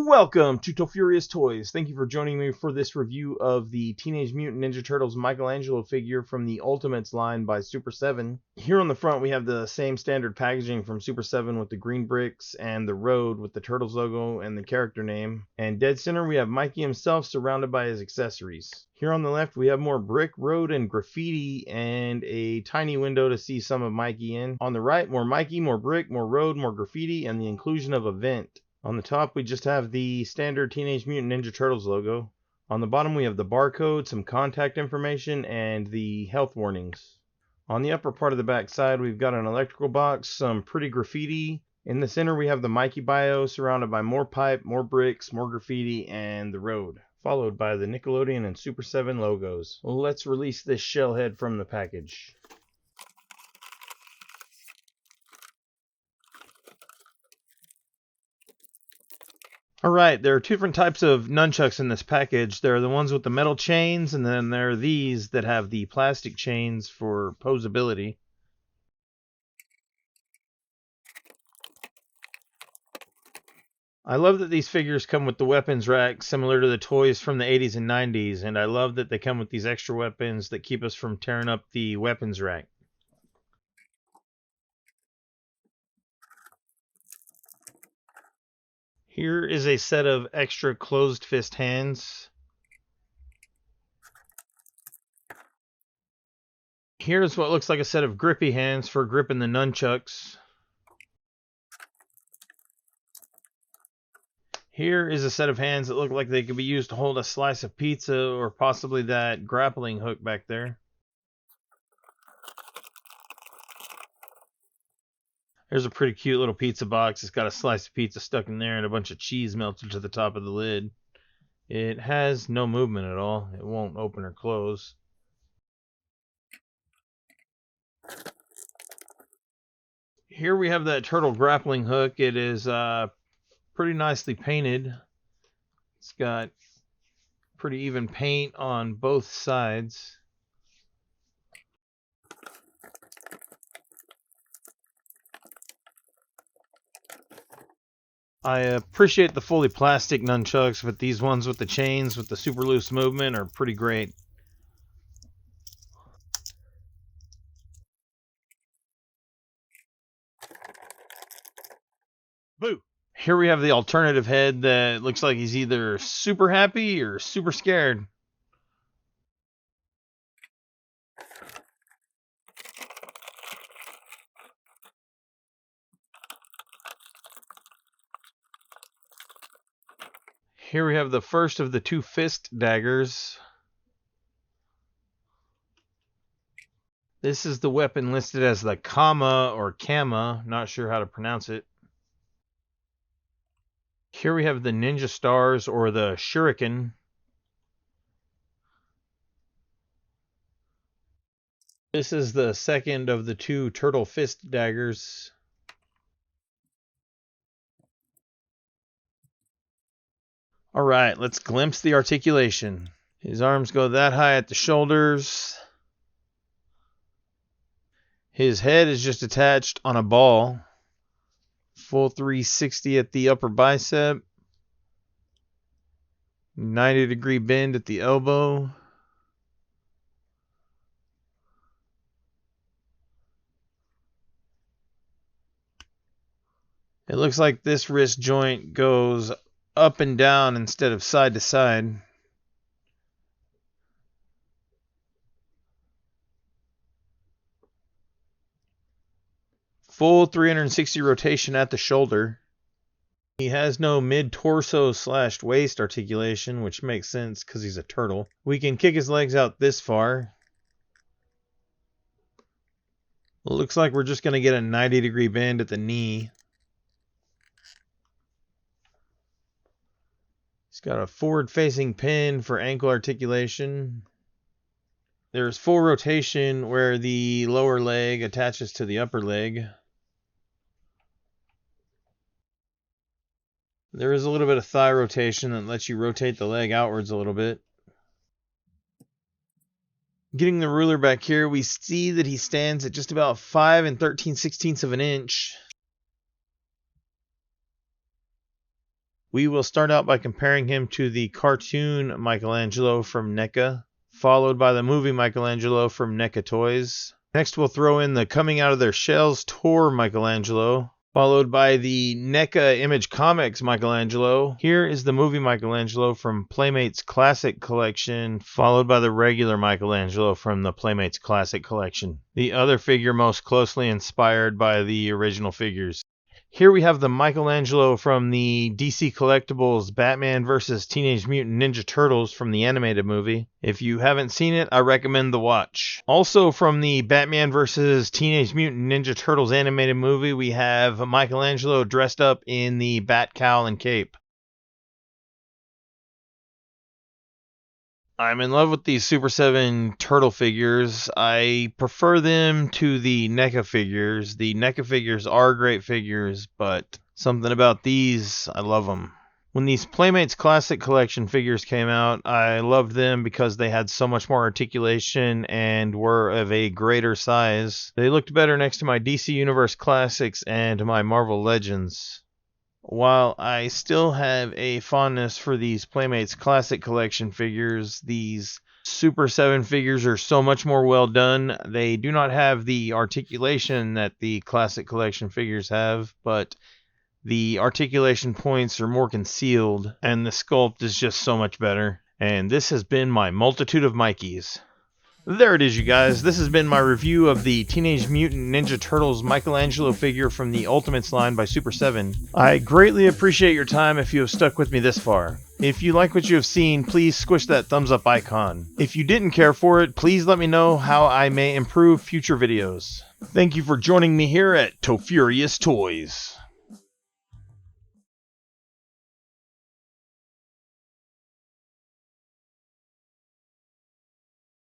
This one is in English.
Welcome to Tofurious Toys. Thank you for joining me for this review of the Teenage Mutant Ninja Turtles Michelangelo figure from the Ultimates line by Super 7. Here on the front we have the same standard packaging from Super 7 with the green bricks and the road with the Turtles logo and the character name. And dead center we have Mikey himself surrounded by his accessories. Here on the left we have more brick, road, and graffiti and a tiny window to see some of Mikey in. On the right, more Mikey, more brick, more road, more graffiti, and the inclusion of a vent. On the top, we just have the standard Teenage Mutant Ninja Turtles logo. On the bottom, we have the barcode, some contact information, and the health warnings. On the upper part of the back side, we've got an electrical box, some pretty graffiti. In the center, we have the Mikey bio, surrounded by more pipe, more bricks, more graffiti, and the road, followed by the Nickelodeon and Super 7 logos. Let's release this shell head from the package. Alright, there are two different types of nunchucks in this package. There are the ones with the metal chains, and then there are these that have the plastic chains for posability. I love that these figures come with the weapons rack similar to the toys from the 80s and 90s, and I love that they come with these extra weapons that keep us from tearing up the weapons rack. Here is a set of extra closed fist hands. Here's what looks like a set of grippy hands for gripping the nunchucks. Here is a set of hands that look like they could be used to hold a slice of pizza or possibly that grappling hook back there. There's a pretty cute little pizza box. It's got a slice of pizza stuck in there and a bunch of cheese melted to the top of the lid. It has no movement at all. It won't open or close. Here we have that turtle grappling hook. It is pretty nicely painted. It's got pretty even paint on both sides. I appreciate the fully plastic nunchucks, but these ones with the chains with the super loose movement are pretty great. Boo! Here we have the alternative head that looks like he's either super happy or super scared. Here we have the first of the two fist daggers. This is the weapon listed as the Kama or Kama, not sure how to pronounce it. Here we have the Ninja Stars or the Shuriken. This is the second of the two turtle fist daggers. Alright, let's glimpse the articulation. His arms go that high at the shoulders. His head is just attached on a ball. Full 360 at the upper bicep. 90-degree bend at the elbow. It looks like this wrist joint goes up and down instead of side to side. Full 360 rotation at the shoulder. He has no mid-torso/waist articulation, which makes sense because he's a turtle. We can kick his legs out this far. It looks like we're just going to get a 90-degree bend at the knee. He's got a forward-facing pin for ankle articulation. There's full rotation where the lower leg attaches to the upper leg. There is a little bit of thigh rotation that lets you rotate the leg outwards a little bit. Getting the ruler back here, we see that he stands at just about 5 13/16 of an inch. We will start out by comparing him to the cartoon Michelangelo from NECA, followed by the movie Michelangelo from NECA Toys. Next we'll throw in the Coming Out of Their Shells tour Michelangelo, followed by the NECA Image Comics Michelangelo. Here is the movie Michelangelo from Playmates Classic Collection, followed by the regular Michelangelo from the Playmates Classic Collection, the other figure most closely inspired by the original figures. Here we have the Michelangelo from the DC Collectibles Batman vs. Teenage Mutant Ninja Turtles from the animated movie. If you haven't seen it, I recommend the watch. Also from the Batman vs. Teenage Mutant Ninja Turtles animated movie, we have Michelangelo dressed up in the bat cowl and cape. I'm in love with these Super 7 turtle figures. I prefer them to the NECA figures. The NECA figures are great figures, but something about these, I love them. When these Playmates Classic Collection figures came out, I loved them because they had so much more articulation and were of a greater size. They looked better next to my DC Universe Classics and my Marvel Legends. While I still have a fondness for these Playmates Classic Collection figures, these Super 7 figures are so much more well done. They do not have the articulation that the Classic Collection figures have, but the articulation points are more concealed, and the sculpt is just so much better. And this has been my multitude of Mikeys. There it is, you guys. This has been my review of the Teenage Mutant Ninja Turtles Michelangelo figure from the Ultimates line by Super 7. I greatly appreciate your time if you have stuck with me this far. If you like what you have seen, please squish that thumbs up icon. If you didn't care for it, please let me know how I may improve future videos. Thank you for joining me here at Tofurious Toys.